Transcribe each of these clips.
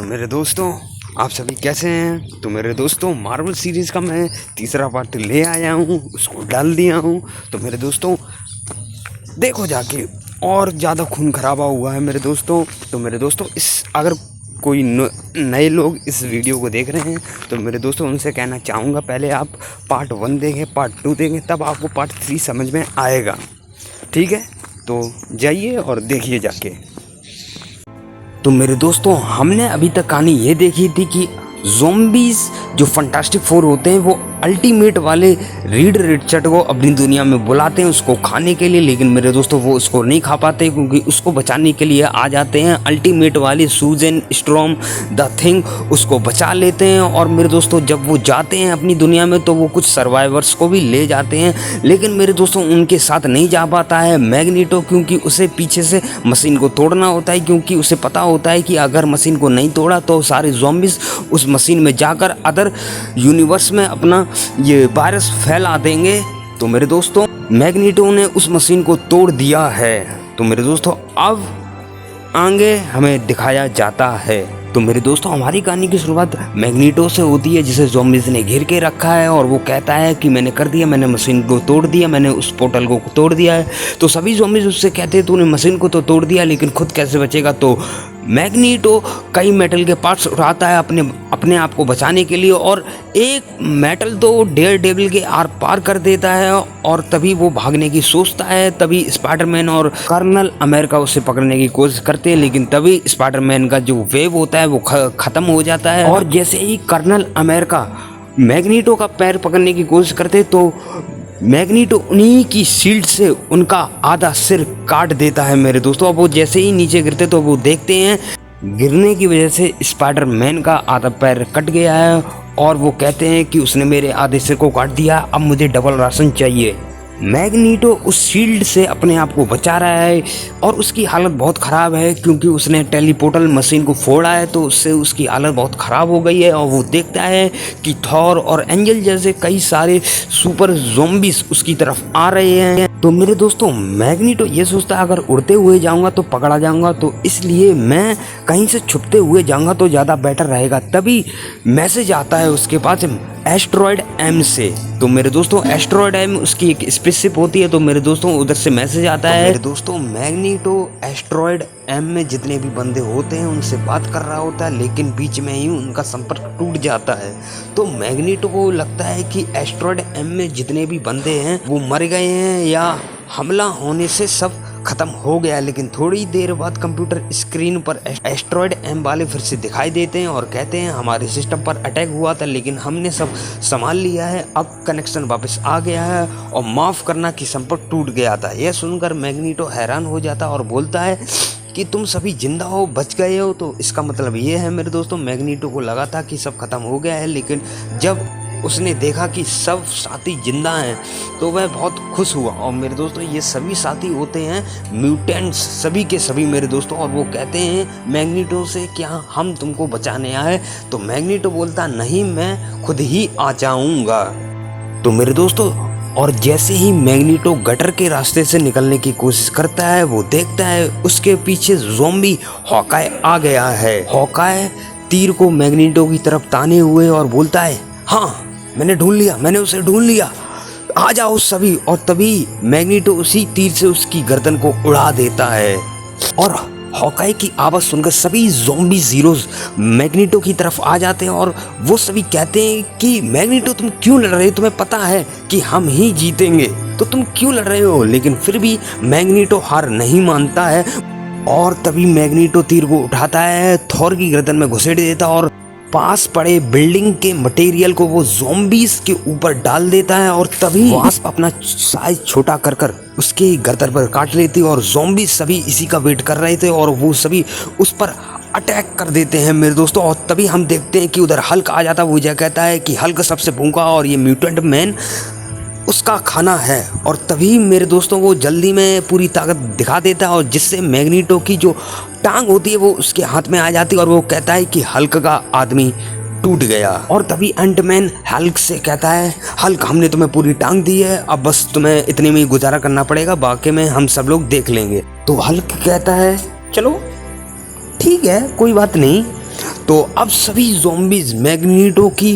मेरे दोस्तों, आप सभी कैसे हैं। तो मेरे दोस्तों, मार्वल सीरीज़ का मैं तीसरा पार्ट ले आया हूँ, उसको डाल दिया हूँ। तो मेरे दोस्तों देखो जाके, और ज़्यादा खून खराबा हुआ है मेरे दोस्तों। तो मेरे दोस्तों अगर कोई नए लोग इस वीडियो को देख रहे हैं तो मेरे दोस्तों उनसे कहना चाहूँगा, पहले आप पार्ट 1 देखें, पार्ट 2 देखें, तब आपको पार्ट 3 समझ में आएगा। ठीक है, तो जाइए और देखिए जाके। तो मेरे दोस्तों, हमने अभी तक कहानी ये देखी थी कि ज़ॉम्बीज़ जो फंटास्टिक फोर होते हैं वो अल्टीमेट वाले रीड रिचर्ड को अपनी दुनिया में बुलाते हैं उसको खाने के लिए। लेकिन मेरे दोस्तों वो उसको नहीं खा पाते, क्योंकि उसको बचाने के लिए आ जाते हैं अल्टीमेट वाले सूजन स्ट्रॉम द थिंग, उसको बचा लेते हैं। और मेरे दोस्तों जब वो जाते हैं अपनी दुनिया में तो वो कुछ सर्वाइवर्स को भी ले जाते हैं, लेकिन मेरे दोस्तों उनके साथ नहीं जा पाता है मैग्नीटो, क्योंकि उसे पीछे से मशीन को तोड़ना होता है। क्योंकि उसे पता होता है कि अगर मशीन को नहीं तोड़ा तो सारे ज़ॉम्बीज़ उस मशीन में जाकर अदर यूनिवर्स में अपना ये वायरस फैला देंगे। तो मेरे दोस्तों मैग्नीटो ने उस मशीन को तोड़ दिया है। तो मेरे दोस्तों अब आगे हमें दिखाया जाता है। तो मेरे दोस्तों हमारी कहानी की शुरुआत मैग्नीटो से होती है, जिसे ज़ॉम्बीज़ ने घेर के रखा है। और वो कहता है कि मैंने कर दिया, मैंने मशीन को तोड़ दिया, मैंने उस पोर्टल को तोड़ दिया है। तो सभी ज़ॉम्बीज़ उससे कहते हैं तूने मशीन को तो तोड़ दिया, लेकिन खुद कैसे बचेगा। तो मैग्नीटो कई मेटल के पार्ट्स उठाता है अपने आप को बचाने के लिए, और एक मेटल तो डेयरडेविल के आर पार कर देता है। और तभी वो भागने की सोचता है, तभी स्पाइडरमैन और कर्नल अमेरिका उसे पकड़ने की कोशिश करते हैं। लेकिन तभी स्पाइडरमैन का जो वेव होता है वो खत्म हो जाता है। और जैसे ही कर्नल अमेरिका मैग्नीटो का पैर पकड़ने की कोशिश करते तो मैग्नीटो उन्हीं की शील्ड से उनका आधा सिर काट देता है मेरे दोस्तों। अब वो जैसे ही नीचे गिरते तो वो देखते हैं गिरने की वजह से स्पाइडरमैन का आधा पैर कट गया है। और वो कहते हैं कि उसने मेरे आधे सिर को काट दिया, अब मुझे डबल राशन चाहिए। मैग्नीटो उस शील्ड से अपने आप को बचा रहा है और उसकी हालत बहुत ख़राब है, क्योंकि उसने टेलीपोर्टल मशीन को फोड़ा है, तो उससे उसकी हालत बहुत ख़राब हो गई है। और वो देखता है कि थॉर और एंजल जैसे कई सारे सुपर ज़ॉम्बीज़ उसकी तरफ आ रहे हैं। तो मेरे दोस्तों मैग्नीटो ये सोचता है अगर उड़ते हुए जाऊंगा तो पकड़ा जाऊंगा, तो इसलिए मैं कहीं से छुपते हुए जाऊंगा तो ज़्यादा बेटर रहेगा। तभी मैसेज आता है उसके पास एस्ट्रॉयड एम से। तो मेरे दोस्तों एस्ट्रॉयड एम उसकी एक स्पेसशिप होती है। तो मेरे दोस्तों उधर से मैसेज आता है। मेरे दोस्तों मैग्नीटो एस्ट्रॉयड एम में जितने भी बंदे होते हैं उनसे बात कर रहा होता है, लेकिन बीच में ही उनका संपर्क टूट जाता है। तो मैग्नीटो को लगता है कि एस्ट्रॉयड एम में जितने भी बंदे हैं वो मर गए हैं या हमला होने से सब खत्म हो गया। लेकिन थोड़ी देर बाद कंप्यूटर स्क्रीन पर एस्ट्रॉयड एम वाले फिर से दिखाई देते हैं और कहते हैं हमारे सिस्टम पर अटैक हुआ था, लेकिन हमने सब संभाल लिया है, अब कनेक्शन वापस आ गया है और माफ़ करना कि संपर्क टूट गया था। यह सुनकर मैग्नीटो हैरान हो जाता और बोलता है कि तुम सभी जिंदा हो, बच गए हो। तो इसका मतलब ये है मेरे दोस्तों, मैग्नीटो को लगा था कि सब खत्म हो गया है, लेकिन जब उसने देखा कि सब साथी जिंदा हैं तो वह बहुत खुश हुआ। और मेरे दोस्तों ये सभी साथी होते हैं म्यूटेंट्स, सभी के सभी मेरे दोस्तों। और वो कहते हैं मैग्नीटो से क्या हम तुमको बचाने आए। तो मैग्नीटो बोलता नहीं, मैं खुद ही आ जाऊंगा। तो मेरे दोस्तों और जैसे ही मैग्नीटो गटर के रास्ते से निकलने की कोशिश करता है, वो देखता है उसके पीछे ज़ॉम्बी हॉकाय आ गया है। हॉकाय तीर को मैग्नीटो की तरफ ताने हुए और बोलता है हाँ मैंने ढूंढ लिया, मैंने उसे ढूंढ लिया, आ जाओ सभी। और तभी मैग्नीटो उसी तीर से उसकी गर्दन को उड़ा देता है। और हॉकाई की आवाज़ सुनकर सभी ज़ॉम्बी हीरोज मैग्नीटो की तरफ आ जाते हैं और वो सभी कहते हैं कि मैग्नीटो तुम क्यों लड़ रहे हो, तुम्हें पता है कि हम ही जीतेंगे, तो तुम क्यों लड़ रहे हो। लेकिन फिर भी मैग्नीटो हार नहीं मानता है। और तभी मैग्नीटो तीर को उठाता है, थॉर की गर्दन में घुसेड़ देता और पास पड़े बिल्डिंग के मटेरियल को वो ज़ॉम्बीज़ के ऊपर डाल देता है। और तभी वास्प अपना साइज छोटा कर कर उसके गर्दन पर काट लेती है। और ज़ॉम्बीज़ सभी इसी का वेट कर रहे थे और वो सभी उस पर अटैक कर देते हैं मेरे दोस्तों। और तभी हम देखते हैं कि उधर हल्क आ जाता है। वो कहता है कि हल्क सबसे भूखा और ये म्यूटेंट मैन उसका खाना है। और तभी मेरे दोस्तों वो जल्दी में पूरी ताकत दिखा देता है, और जिससे मैग्नीटो की जो टांग होती है वो उसके हाथ में आ जाती है। और वो कहता है कि हल्क का आदमी टूट गया। और तभी एंटमैन हल्क से कहता है हल्क हमने तुम्हें पूरी टांग दी है, अब बस तुम्हें इतने में ही गुजारा करना पड़ेगा, बाकी में हम सब लोग देख लेंगे। तो हल्क कहता है चलो ठीक है कोई बात नहीं। तो अब सभी ज़ॉम्बीज मैग्नीटो की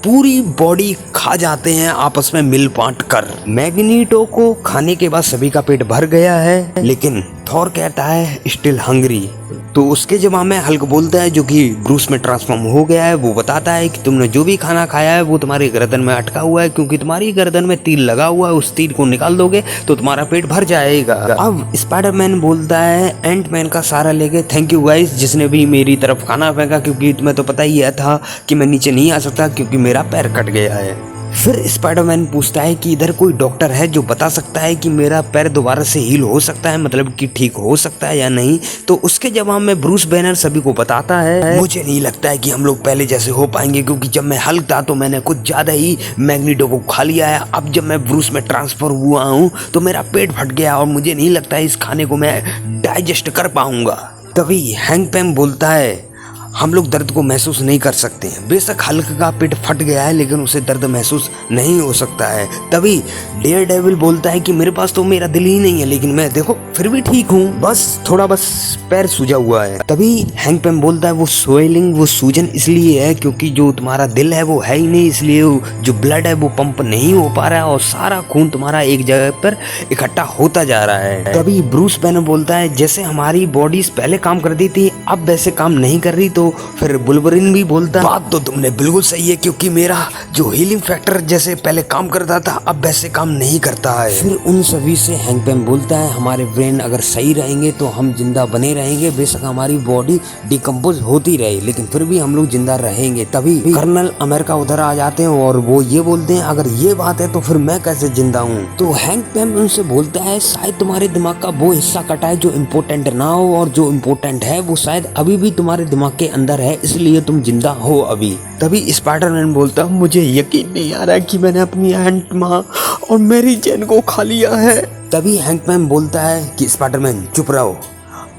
पूरी बॉडी खा जाते हैं आपस में मिल बांट कर। मैग्नीटो को खाने के बाद सभी का पेट भर गया है, लेकिन थॉर कहता है स्टिल हंग्री। तो उसके जवाब में हल्क बोलता है, जो कि ब्रूस में ट्रांसफॉर्म हो गया है, वो बताता है कि तुमने जो भी खाना खाया है वो तुम्हारी गर्दन में अटका हुआ है, क्योंकि तुम्हारी गर्दन में तीर लगा हुआ है, उस तीर को निकाल दोगे तो तुम्हारा पेट भर जाएगा। अब स्पाइडरमैन बोलता है एंटमैन का सहारा लेके, थैंक यू गाइस जिसने भी मेरी तरफ खाना फेंका, क्योंकि तुम्हें तो पता ही था कि मैं नीचे नहीं आ सकता क्योंकि मेरा पैर कट गया है। फिर स्पाइडरमैन पूछता है कि इधर कोई डॉक्टर है जो बता सकता है कि मेरा पैर दोबारा से हील हो सकता है, मतलब कि ठीक हो सकता है या नहीं। तो उसके जवाब में ब्रूस बैनर सभी को बताता है, मुझे नहीं लगता है कि हम लोग पहले जैसे हो पाएंगे, क्योंकि जब मैं हल्क था तो मैंने कुछ ज्यादा ही मैग्नीटो को खा लिया है। अब जब मैं ब्रूस में ट्रांसफर हुआ हूँ तो मेरा पेट फट गया और मुझे नहीं लगता है इस खाने को मैं डाइजेस्ट कर पाऊंगा। तभी हैंक पेम बोलता है, हम लोग दर्द को महसूस नहीं कर सकते हैं। बेशक हल्क का पेट फट गया है लेकिन उसे दर्द महसूस नहीं हो सकता है। तभी डेयर डेविल बोलता है कि मेरे पास तो मेरा दिल ही नहीं है, लेकिन मैं देखो फिर भी ठीक हूँ, बस पैर सूजा हुआ है। तभी हैंक पेम बोलता है वो स्वेलिंग, वो सूजन इसलिए है क्योंकि जो तुम्हारा दिल है वो है ही नहीं, इसलिए जो ब्लड है वो पंप नहीं हो पा रहा है और सारा खून तुम्हारा एक जगह पर इकट्ठा होता जा रहा है। तभी ब्रूस बैनर बोलता है जैसे हमारी बॉडीज पहले काम कर रही थी अब वैसे काम नहीं कर रही। तो फिर वुल्वरीन भी बोलता है, बात तो तुमने बिल्कुल सही है, क्योंकि मेरा जो हीलिंग फैक्टर जैसे पहले काम करता था अब वैसे काम नहीं करता है। फिर उन सभी से हैंक पेम बोलता है, हमारे ब्रेन अगर सही रहेंगे तो हम जिंदा बने रहेंगे, बेशक हमारी बॉडी डिकम्पोज होती रहे लेकिन फिर भी हम लोग जिंदा रहेंगे। तभी कर्नल अमेरिका उधर आ जाते हैं और वो ये बोलते हैं, अगर ये बात है तो फिर मैं कैसे जिंदा हूँ। तो हैंक पेम उनसे बोलता है, शायद तुम्हारे दिमाग का वो हिस्सा कटा है जो इम्पोर्टेंट ना हो, और जो इम्पोर्टेंट है वो शायद अभी भी तुम्हारे दिमाग के अंदर है, इसलिए तुम जिंदा हो अभी। तभी स्पाइडरमैन बोलता है, मुझे यकीन नहीं आ रहा कि मैंने अपनी आंट माँ और मेरी जैन को खा लिया है। तभी हैंक मैन बोलता है कि स्पाइडरमैन चुप रहो,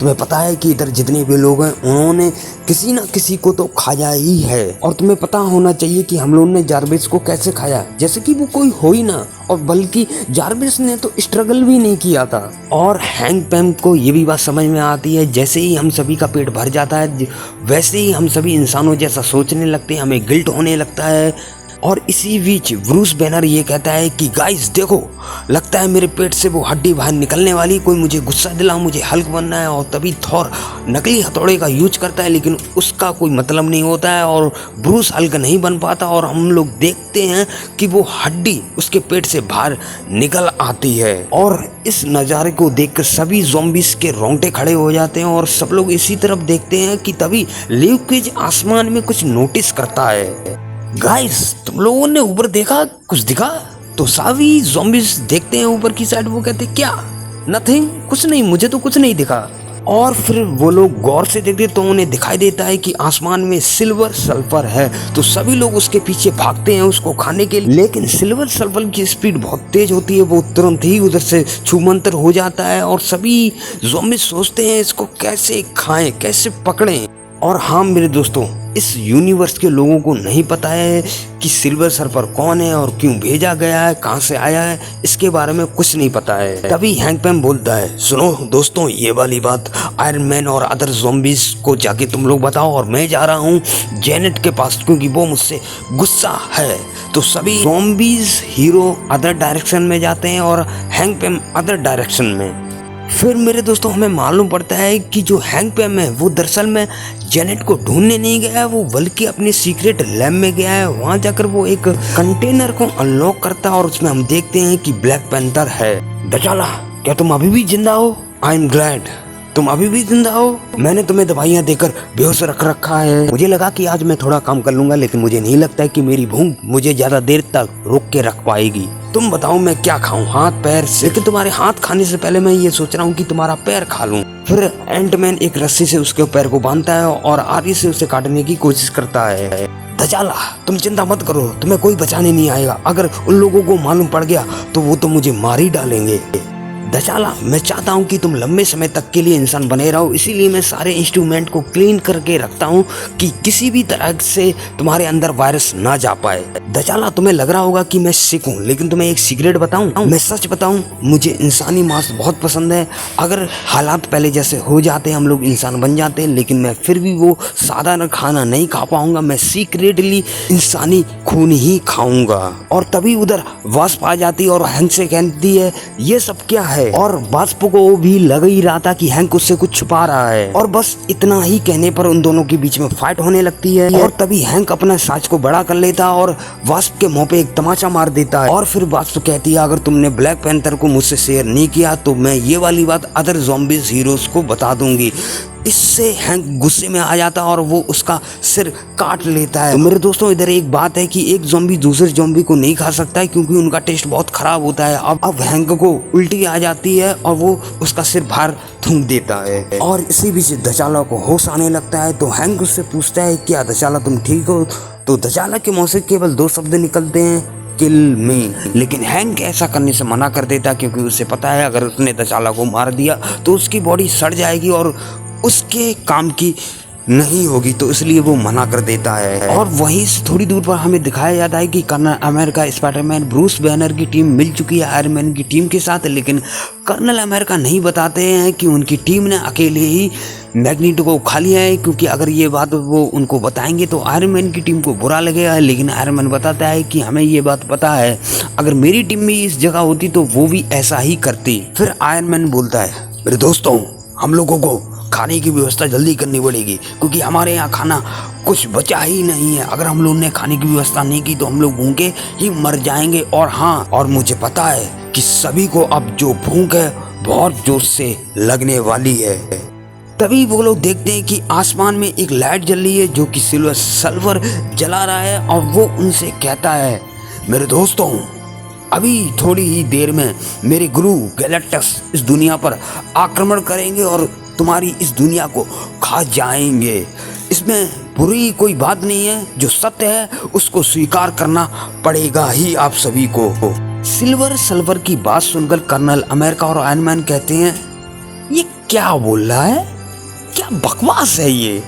तुम्हें पता है कि इधर जितने भी लोग हैं उन्होंने किसी ना किसी को तो खाया ही है, और तुम्हें पता होना चाहिए कि हम लोगों ने जार्विस को कैसे खाया, जैसे कि वो कोई हो ही ना, और बल्कि जार्विस ने तो स्ट्रगल भी नहीं किया था। और हैंक पेम को ये भी बात समझ में आती है, जैसे ही हम सभी का पेट भर जाता है वैसे ही हम सभी इंसानों जैसा सोचने लगते हैं, हमें गिल्ट होने लगता है। और इसी बीच ब्रूस बैनर ये कहता है कि गाइस देखो, लगता है मेरे पेट से वो हड्डी बाहर निकलने वाली, कोई मुझे गुस्सा दिला, मुझे हल्क बनना है। और तभी थॉर नकली हथौड़े का यूज करता है लेकिन उसका कोई मतलब नहीं होता है और ब्रूस हल्क नहीं बन पाता, और हम लोग देखते हैं कि वो हड्डी उसके पेट से बाहर निकल आती है। और इस नज़ारे को देखकर सभी ज़ॉम्बीज के रोंगटे खड़े हो जाते हैं और सब लोग इसी तरफ देखते हैं कि तभी ल्यूकेज आसमान में कुछ नोटिस करता है। गाइस तुम लोगों ने ऊपर देखा, कुछ दिखा? तो सभी ज़ॉम्बीज देखते हैं ऊपर की साइड, वो कहते क्या? नथिंग, कुछ नहीं, मुझे तो कुछ नहीं दिखा। और फिर वो लोग गौर से देखते तो उन्हें दिखाई देता है कि आसमान में सिल्वर सल्फर है। तो सभी लोग उसके पीछे भागते हैं उसको खाने के लिए, लेकिन सिल्वर सल्फर की स्पीड बहुत तेज होती है, वो तुरंत ही उधर से छूमंतर हो जाता है और सभी ज़ॉम्बीज सोचते हैं इसको कैसे खाएं, कैसे पकड़ें। और हाँ मेरे दोस्तों, इस यूनिवर्स के लोगों को नहीं पता है कि सिल्वर सर्फर कौन है और क्यों भेजा गया है, कहाँ से आया है, इसके बारे में कुछ नहीं पता है। तभी हैंक पेम बोलता है, सुनो दोस्तों, ये वाली बात आयरन मैन और अदर ज़ॉम्बीज को जाके तुम लोग बताओ, और मैं जा रहा हूँ जेनेट के पास क्योंकि वो मुझसे गुस्सा है। तो सभी ज़ॉम्बीज हीरो अदर डायरेक्शन में जाते हैं और हैंक पेम अदर डायरेक्शन में। फिर मेरे दोस्तों हमें मालूम पड़ता है कि जो हैंक पेम है वो दरअसल में जेनेट को ढूंढने नहीं गया है, वो बल्कि अपने सीक्रेट लैब में गया है। वहाँ जाकर वो एक कंटेनर को अनलॉक करता है और उसमें हम देखते हैं कि ब्लैक पैंथर है। दचाला, क्या तुम अभी भी जिंदा हो? आई एम ग्लैड तुम अभी भी जिंदा हो। मैंने तुम्हें दवाइयाँ देकर बेहोश रख रखा है। मुझे लगा कि आज मैं थोड़ा काम कर लूंगा, लेकिन मुझे नहीं लगता है कि मेरी भूख मुझे ज्यादा देर तक रोक के रख पाएगी। तुम बताओ मैं क्या खाऊं, हाथ पैर से? लेकिन तुम्हारे हाथ खाने से पहले मैं ये सोच रहा हूँ कि तुम्हारा पैर खा लूं। फिर एंटमैन एक रस्सी से उसके पैर को बांधता है और आरी से उसे काटने की कोशिश करता है। दजाला, तुम चिंता मत करो, तुम्हें कोई बचाने नहीं आएगा। अगर उन लोगों को मालूम पड़ गया तो वो तो मुझे मार ही डालेंगे। दचाला, मैं चाहता हूँ कि तुम लंबे समय तक के लिए इंसान बने रहो, इसीलिए मैं सारे इंस्ट्रूमेंट को क्लीन करके रखता हूँ कि किसी भी तरह से तुम्हारे अंदर वायरस ना जा पाए। दचाला, तुम्हें लग रहा होगा कि मैं सिक हूँ, लेकिन तुम्हें एक सीक्रेट बताऊँ, मैं सच बताऊँ, मुझे इंसानी मांस बहुत पसंद है। अगर हालात पहले जैसे हो जाते, हम लोग इंसान बन जाते, लेकिन मैं फिर भी वो साधारण खाना नहीं खा पाऊंगा। मैं सीक्रेटली इंसानी खून ही खाऊंगा। और तभी उधर वास्प आ जाती और हैंक से कहती है ये सब क्या है, और वास्प को भी लग ही रहा था कि हैंक उससे कुछ छुपा रहा है। और बस इतना ही कहने पर उन दोनों के बीच में फाइट होने लगती है। और तभी हैंक अपना साज को बड़ा कर लेता और वास्प के मुंह पे एक तमाचा मार देता है। और फिर वास्प कहती है अगर तुमने ब्लैक पैंथर को मुझसे शेयर नहीं किया तो मैं ये वाली बात अदर ज़ॉम्बीज़ हीरोज को बता दूंगी। इससे हैंक गुस्से में आ जाता है और वो उसका सिर काट लेता है। तो मेरे दोस्तों, इधर एक बात है कि एक ज़ॉम्बी दूसरे ज़ॉम्बी को नहीं खा सकता है क्योंकि उनका टेस्ट बहुत खराब होता है। अब हैंक को उल्टी आ जाती है और वो उसका सिर बाहर थूक देता है। और इसी बीच दचाला को होश आने लगता है। तो हैंक उससे पूछता है क्या दचाला तुम ठीक हो? तो दचाला के मुंह से केवल 2 शब्द निकलते हैं, किल मी। लेकिन हैंक ऐसा करने से मना कर देता क्योंकि उसे पता है अगर उसने दचाला को मार दिया तो उसकी बॉडी सड़ जाएगी और उसके काम की नहीं होगी, तो इसलिए वो मना कर देता है। और वहीं से थोड़ी दूर पर हमें दिखाया जाता है कि colonel America, Spiderman, Bruce Banner की टीम मिल चुकी है आयरन मैन की टीम के साथ। लेकिन कर्नल अमेरिका नहीं बताते हैं कि उनकी टीम ने अकेले ही मैग्नीटो को खा लिया है, क्योंकि अगर ये बात वो उनको बताएंगे तो आयरन मैन की टीम को बुरा लगेगा। लेकिन आयरन मैन बताता है कि हमें ये बात पता है, अगर मेरी टीम भी इस जगह होती तो वो भी ऐसा ही करती। फिर आयरन मैन बोलता है मेरे दोस्तों, हम लोगों को खाने की व्यवस्था जल्दी करनी पड़ेगी क्योंकि हमारे यहाँ खाना कुछ बचा ही नहीं है। अगर हम लोग ने खाने की व्यवस्था नहीं की तो हम लोग भूखे ही मर जाएंगे। और हाँ, और मुझे पता है कि सभी को अब जो भूख है बहुत जोर से लगने वाली है। तभी वो लोग देखते हैं कि आसमान में एक लाइट जल रही है जो कि सिल्वर सल्फर जला रहा है। और वो उनसे कहता है मेरे दोस्तों, अभी थोड़ी ही देर में मेरे गुरु गैलेक्टस इस दुनिया पर आक्रमण करेंगे और तुम्हारी इस दुनिया को खा जाएंगे। इसमें बुरी कोई बात नहीं है, जो सत्य है उसको स्वीकार करना पड़ेगा ही आप सभी को। सिल्वर सल्फर की बात सुनकर कर्नल अमेरिका और आयरन मैन कहते हैं ये क्या बोल रहा है, क्या बकवास है ये।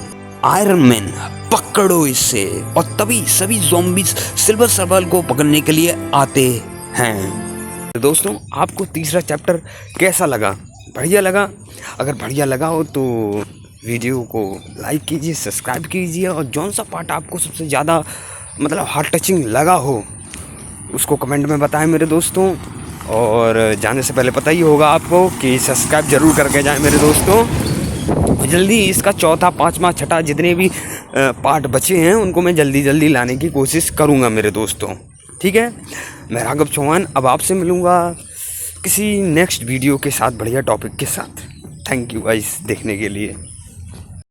आयरन मैन पकड़ो इसे। और तभी सभी ज़ॉम्बीज़ सिल्वर सल्फर को पकड़ने के लिए आते हैं। दोस्तों, आपको तीसरा चैप्टर कैसा लगा? बढ़िया लगा? अगर बढ़िया लगा हो तो वीडियो को लाइक कीजिए, सब्सक्राइब कीजिए, और जौन सा पार्ट आपको सबसे ज़्यादा मतलब हार्ट टचिंग लगा हो उसको कमेंट में बताएं मेरे दोस्तों। और जाने से पहले पता ही होगा आपको कि सब्सक्राइब ज़रूर करके जाएं मेरे दोस्तों। जल्दी इसका चौथा, पाँचवा, छठा जितने भी पार्ट बचे हैं उनको मैं जल्दी लाने की कोशिश करूँगा मेरे दोस्तों। ठीक है, मैं राघव चौहान अब आपसे मिलूँगा किसी नेक्स्ट वीडियो के साथ, बढ़िया टॉपिक के साथ। थैंक यू गाइस देखने के लिए।